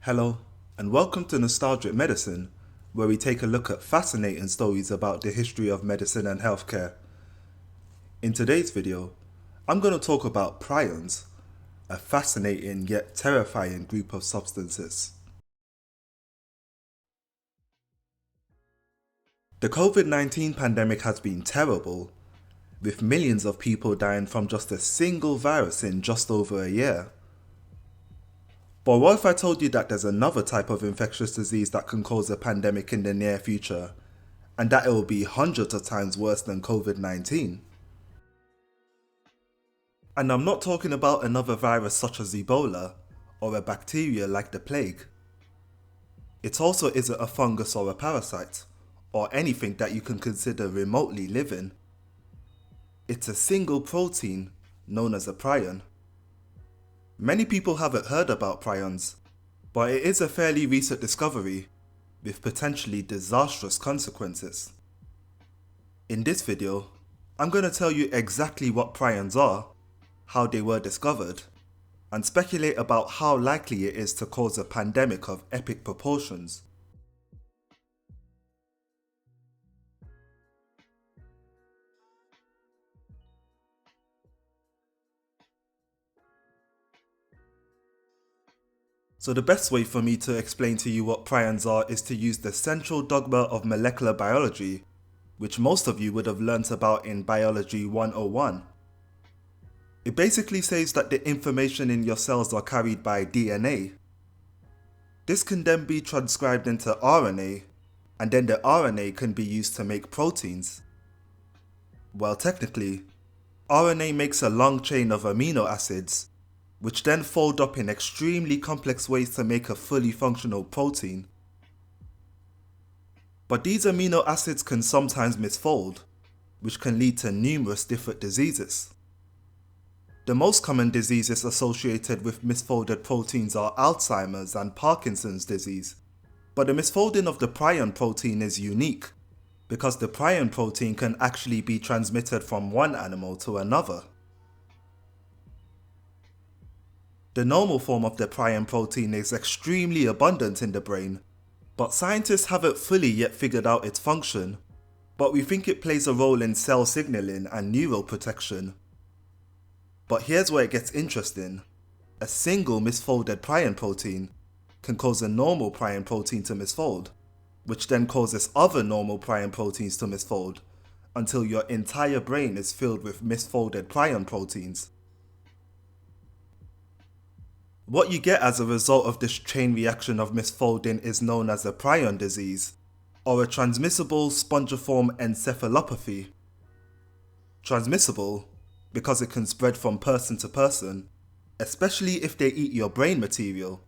Hello, and welcome to Nostalgic Medicine, where we take a look at fascinating stories about the history of medicine and healthcare. In today's video, I'm going to talk about prions, a fascinating yet terrifying group of substances. The COVID-19 pandemic has been terrible, with millions of people dying from just a single virus in just over a year. But what if I told you that there's another type of infectious disease that can cause a pandemic in the near future, and that it will be hundreds of times worse than COVID-19? And I'm not talking about another virus such as Ebola, or a bacteria like the plague. It also isn't a fungus or a parasite, or anything that you can consider remotely living. It's a single protein known as a prion. Many people haven't heard about prions, but it is a fairly recent discovery with potentially disastrous consequences. In this video, I'm going to tell you exactly what prions are, how they were discovered, and speculate about how likely it is to cause a pandemic of epic proportions. So the best way for me to explain to you what prions are is to use the central dogma of molecular biology, which most of you would have learnt about in Biology 101. It basically says that the information in your cells are carried by DNA. This can then be transcribed into RNA, and then the RNA can be used to make proteins. Well, technically, RNA makes a long chain of amino acids, which then fold up in extremely complex ways to make a fully functional protein. But these amino acids can sometimes misfold, which can lead to numerous different diseases. The most common diseases associated with misfolded proteins are Alzheimer's and Parkinson's disease, but the misfolding of the prion protein is unique, because the prion protein can actually be transmitted from one animal to another. The normal form of the prion protein is extremely abundant in the brain, but scientists haven't fully yet figured out its function, but we think it plays a role in cell signaling and neuroprotection. But here's where it gets interesting. A single misfolded prion protein can cause a normal prion protein to misfold, which then causes other normal prion proteins to misfold, until your entire brain is filled with misfolded prion proteins. What you get as a result of this chain reaction of misfolding is known as a prion disease, or a transmissible spongiform encephalopathy. Transmissible because it can spread from person to person, especially if they eat your brain material.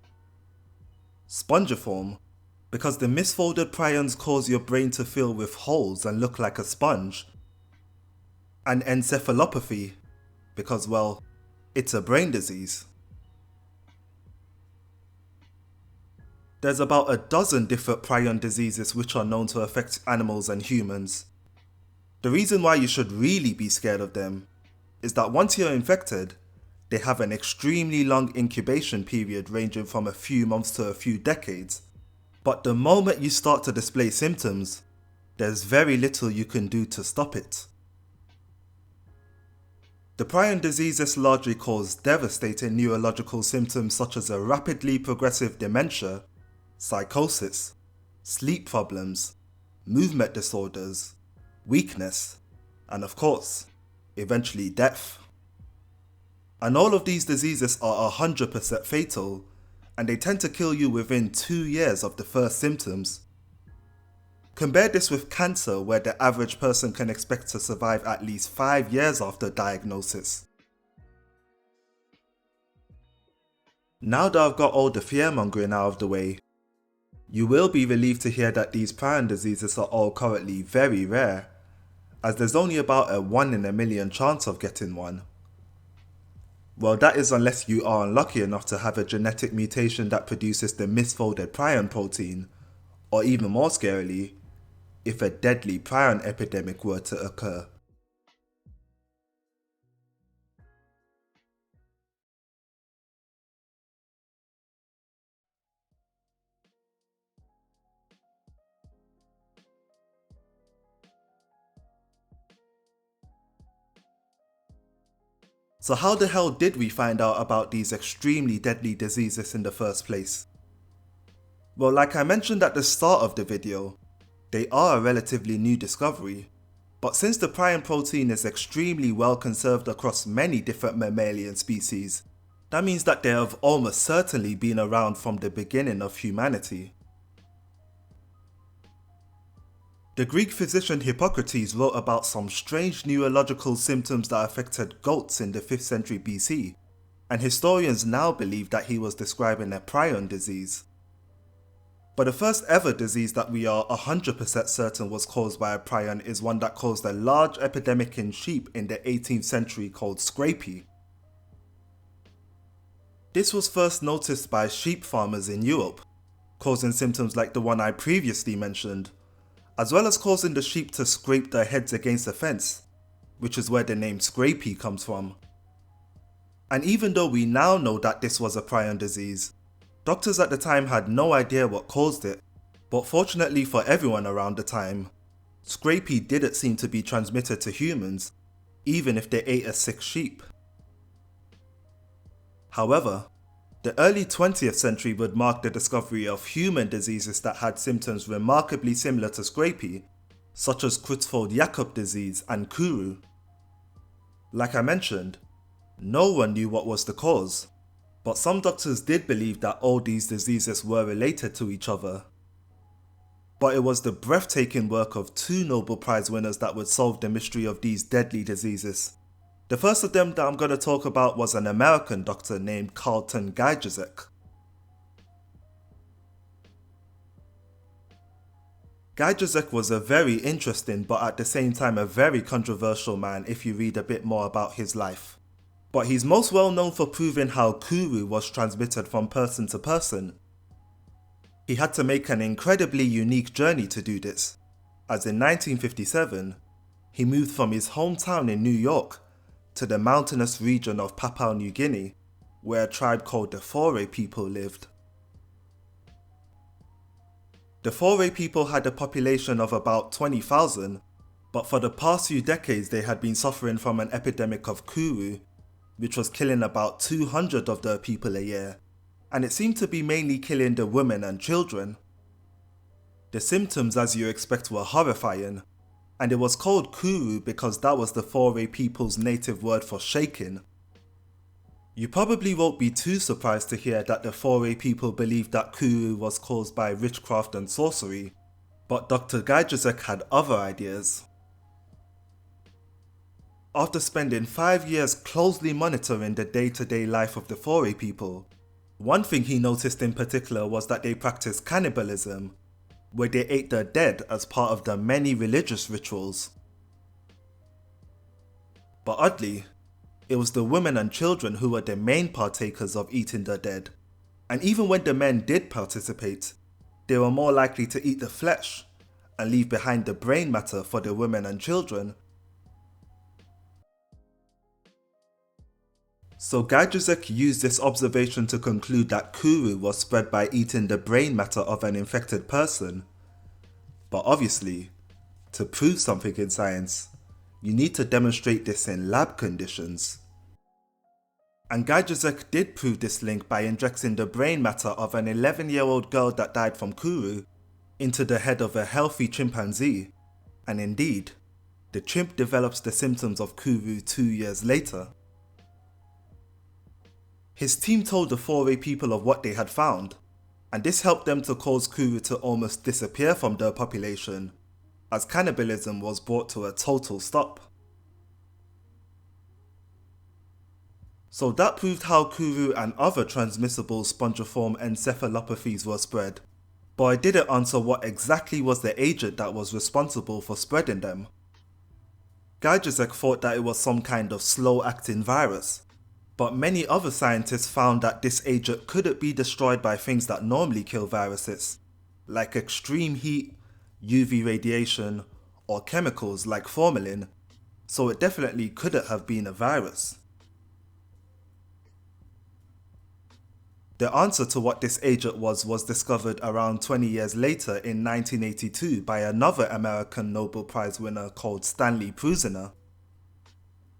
Spongiform because the misfolded prions cause your brain to fill with holes and look like a sponge. And encephalopathy because, well, it's a brain disease. There's about a dozen different prion diseases which are known to affect animals and humans. The reason why you should really be scared of them is that once you're infected, they have an extremely long incubation period ranging from a few months to a few decades. But the moment you start to display symptoms, there's very little you can do to stop it. The prion diseases largely cause devastating neurological symptoms such as a rapidly progressive dementia, psychosis, sleep problems, movement disorders, weakness, and of course, eventually death. And all of these diseases are 100% fatal, and they tend to kill you within 2 years of the first symptoms. Compare this with cancer, where the average person can expect to survive at least 5 years after diagnosis. Now that I've got all the fearmongering out of the way, you will be relieved to hear that these prion diseases are all currently very rare, as there's only about a 1 in a million chance of getting one. Well, that is unless you are unlucky enough to have a genetic mutation that produces the misfolded prion protein, or even more scarily, if a deadly prion epidemic were to occur. So how the hell did we find out about these extremely deadly diseases in the first place? Well, like I mentioned at the start of the video, they are a relatively new discovery, but since the prion protein is extremely well conserved across many different mammalian species, that means that they have almost certainly been around from the beginning of humanity. The Greek physician Hippocrates wrote about some strange neurological symptoms that affected goats in the 5th century BC, and historians now believe that he was describing a prion disease. But the first ever disease that we are 100% certain was caused by a prion is one that caused a large epidemic in sheep in the 18th century called scrapie. This was first noticed by sheep farmers in Europe, causing symptoms like the one I previously mentioned, as well as causing the sheep to scrape their heads against a fence, which is where the name scrapie comes from. And even though we now know that this was a prion disease, doctors at the time had no idea what caused it, but fortunately for everyone around the time, scrapie didn't seem to be transmitted to humans, even if they ate a sick sheep. However, the early 20th century would mark the discovery of human diseases that had symptoms remarkably similar to scrapie, such as Creutzfeldt-Jakob disease and Kuru. Like I mentioned, no one knew what was the cause, but some doctors did believe that all these diseases were related to each other. But it was the breathtaking work of 2 Nobel Prize winners that would solve the mystery of these deadly diseases. The first of them that I'm going to talk about was an American doctor named Carleton Gajdusek. Gajdusek was a very interesting but at the same time a very controversial man if you read a bit more about his life. But he's most well known for proving how Kuru was transmitted from person to person. He had to make an incredibly unique journey to do this, as in 1957, he moved from his hometown in New York to the mountainous region of Papua New Guinea, where a tribe called the Foray people lived. The Foray people had a population of about 20,000, but for the past few decades they had been suffering from an epidemic of Kuru, which was killing about 200 of their people a year, and it seemed to be mainly killing the women and children. The symptoms, as you expect, were horrifying, and it was called Kuru because that was the Foray people's native word for shaking. You probably won't be too surprised to hear that the Foray people believed that Kuru was caused by witchcraft and sorcery, but Dr. Gajdusek had other ideas. After spending 5 years closely monitoring the day-to-day life of the Foray people, one thing he noticed in particular was that they practiced cannibalism, where they ate their dead as part of their many religious rituals. But oddly, it was the women and children who were the main partakers of eating their dead, and even when the men did participate, they were more likely to eat the flesh and leave behind the brain matter for the women and children. So Gajdusek used this observation to conclude that Kuru was spread by eating the brain matter of an infected person. But obviously, to prove something in science, you need to demonstrate this in lab conditions. And Gajdusek did prove this link by injecting the brain matter of an 11-year-old girl that died from Kuru into the head of a healthy chimpanzee, and indeed, the chimp develops the symptoms of Kuru 2 years later. His team told the Foray people of what they had found, and this helped them to cause Kuru to almost disappear from their population, as cannibalism was brought to a total stop. So that proved how Kuru and other transmissible spongiform encephalopathies were spread, but it didn't answer what exactly was the agent that was responsible for spreading them. Gajdusek thought that it was some kind of slow-acting virus, but many other scientists found that this agent couldn't be destroyed by things that normally kill viruses, like extreme heat, UV radiation, or chemicals like formalin, so it definitely couldn't have been a virus. The answer to what this agent was discovered around 20 years later in 1982 by another American Nobel Prize winner called Stanley Prusiner.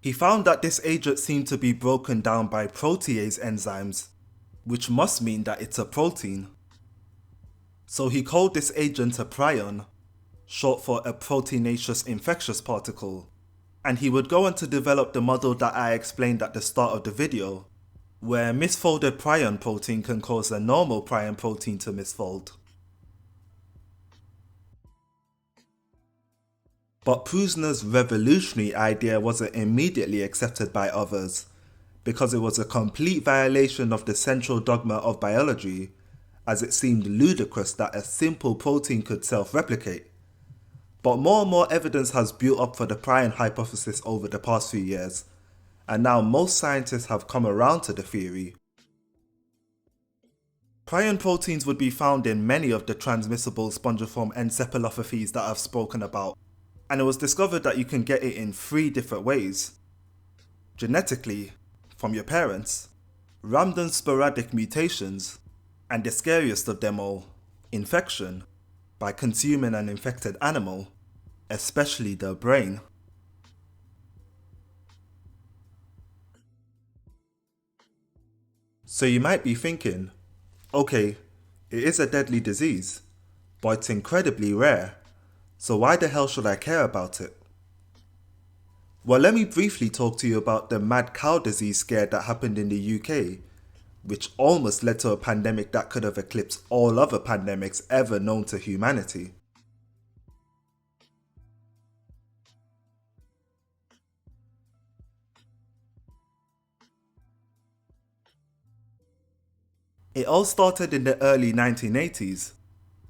He found that this agent seemed to be broken down by protease enzymes, which must mean that it's a protein. So he called this agent a prion, short for a proteinaceous infectious particle, and he would go on to develop the model that I explained at the start of the video, where a misfolded prion protein can cause a normal prion protein to misfold. But Prusiner's revolutionary idea wasn't immediately accepted by others, because it was a complete violation of the central dogma of biology, as it seemed ludicrous that a simple protein could self-replicate. But more and more evidence has built up for the prion hypothesis over the past few years, and now most scientists have come around to the theory. Prion proteins would be found in many of the transmissible spongiform encephalopathies that I've spoken about, and it was discovered that you can get it in 3 different ways. Genetically, from your parents, random sporadic mutations, and the scariest of them all, infection, by consuming an infected animal, especially the brain. So you might be thinking, okay, it is a deadly disease, but it's incredibly rare, so why the hell should I care about it? Well, let me briefly talk to you about the mad cow disease scare that happened in the UK, which almost led to a pandemic that could have eclipsed all other pandemics ever known to humanity. It all started in the early 1980s,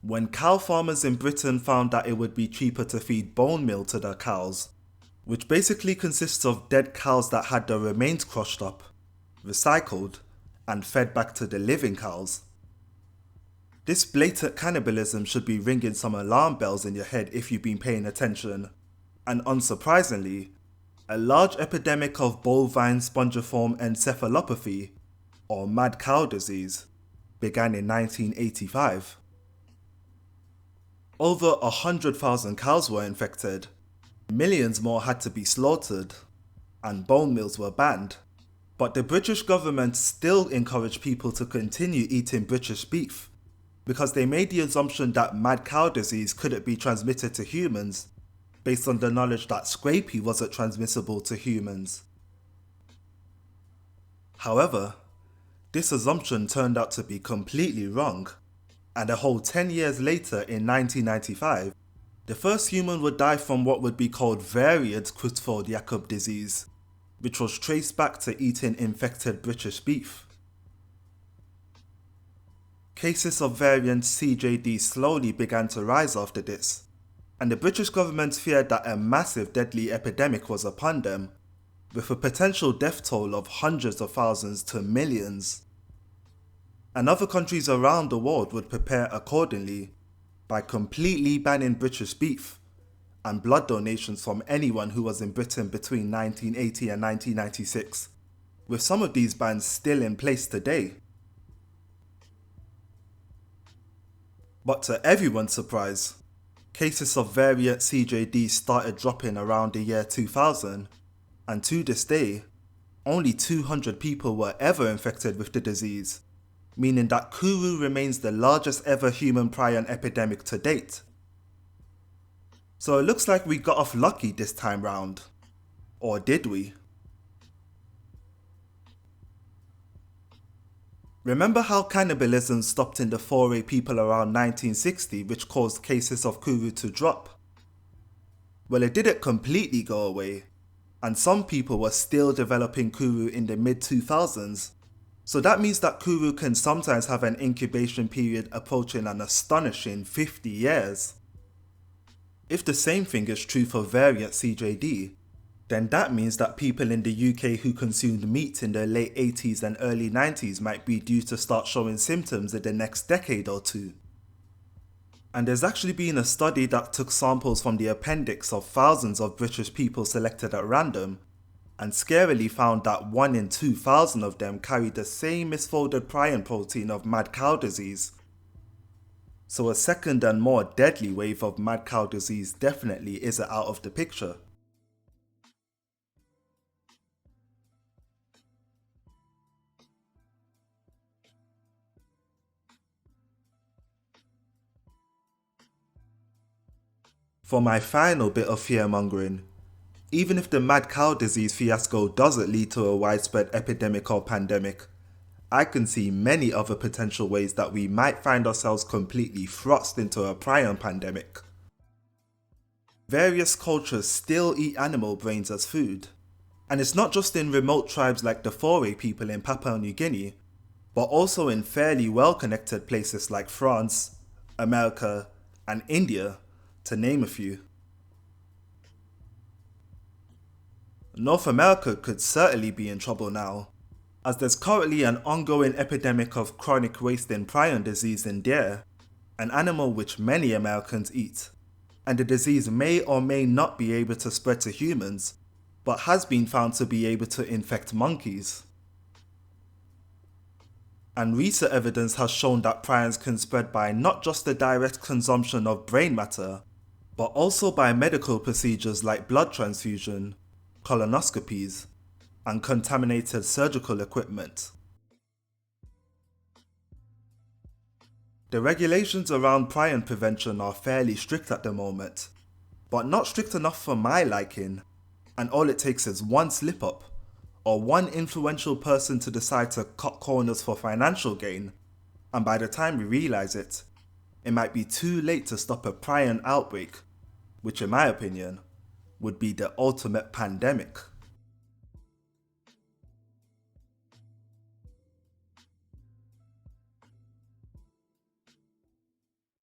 when cow farmers in Britain found that it would be cheaper to feed bone meal to their cows, which basically consists of dead cows that had their remains crushed up, recycled, and fed back to the living cows. This blatant cannibalism should be ringing some alarm bells in your head if you've been paying attention, and unsurprisingly, a large epidemic of bovine spongiform encephalopathy, or mad cow disease, began in 1985. Over 100,000 cows were infected, millions more had to be slaughtered, and bone meals were banned. But the British government still encouraged people to continue eating British beef, because they made the assumption that mad cow disease couldn't be transmitted to humans, based on the knowledge that scrapie wasn't transmissible to humans. However, this assumption turned out to be completely wrong, and a whole 10 years later in 1995, the first human would die from what would be called variant Creutzfeldt-Jakob disease, which was traced back to eating infected British beef. Cases of variant CJD slowly began to rise after this, and the British government feared that a massive deadly epidemic was upon them, with a potential death toll of hundreds of thousands to millions. And other countries around the world would prepare accordingly by completely banning British beef and blood donations from anyone who was in Britain between 1980 and 1996, with some of these bans still in place today. But to everyone's surprise, cases of variant CJD started dropping around the year 2000, and to this day, only 200 people were ever infected with the disease, meaning that Kuru remains the largest ever human prion epidemic to date. So it looks like we got off lucky this time round. Or did we? Remember how cannibalism stopped in the foray people around 1960, which caused cases of Kuru to drop? Well, it didn't completely go away, and some people were still developing Kuru in the mid-2000s, so that means that Kuru can sometimes have an incubation period approaching an astonishing 50 years. If the same thing is true for variant CJD, then that means that people in the UK who consumed meat in the late 80s and early 90s might be due to start showing symptoms in the next decade or two. And there's actually been a study that took samples from the appendix of thousands of British people selected at random, and scarily found that 1 in 2,000 of them carried the same misfolded prion protein of mad cow disease. So a second and more deadly wave of mad cow disease definitely isn't out of the picture. For my final bit of fear-mongering, even if the mad cow disease fiasco doesn't lead to a widespread epidemic or pandemic, I can see many other potential ways that we might find ourselves completely thrust into a prion pandemic. Various cultures still eat animal brains as food, and it's not just in remote tribes like the Foray people in Papua New Guinea, but also in fairly well-connected places like France, America, and India, to name a few. North America could certainly be in trouble now, as there's currently an ongoing epidemic of chronic wasting prion disease in deer, an animal which many Americans eat, and the disease may or may not be able to spread to humans, but has been found to be able to infect monkeys. And recent evidence has shown that prions can spread by not just the direct consumption of brain matter, but also by medical procedures like blood transfusion, colonoscopies, and contaminated surgical equipment. The regulations around prion prevention are fairly strict at the moment, but not strict enough for my liking, and all it takes is one slip up, or one influential person to decide to cut corners for financial gain, and by the time we realise it, it might be too late to stop a prion outbreak, which in my opinion, would be the ultimate pandemic.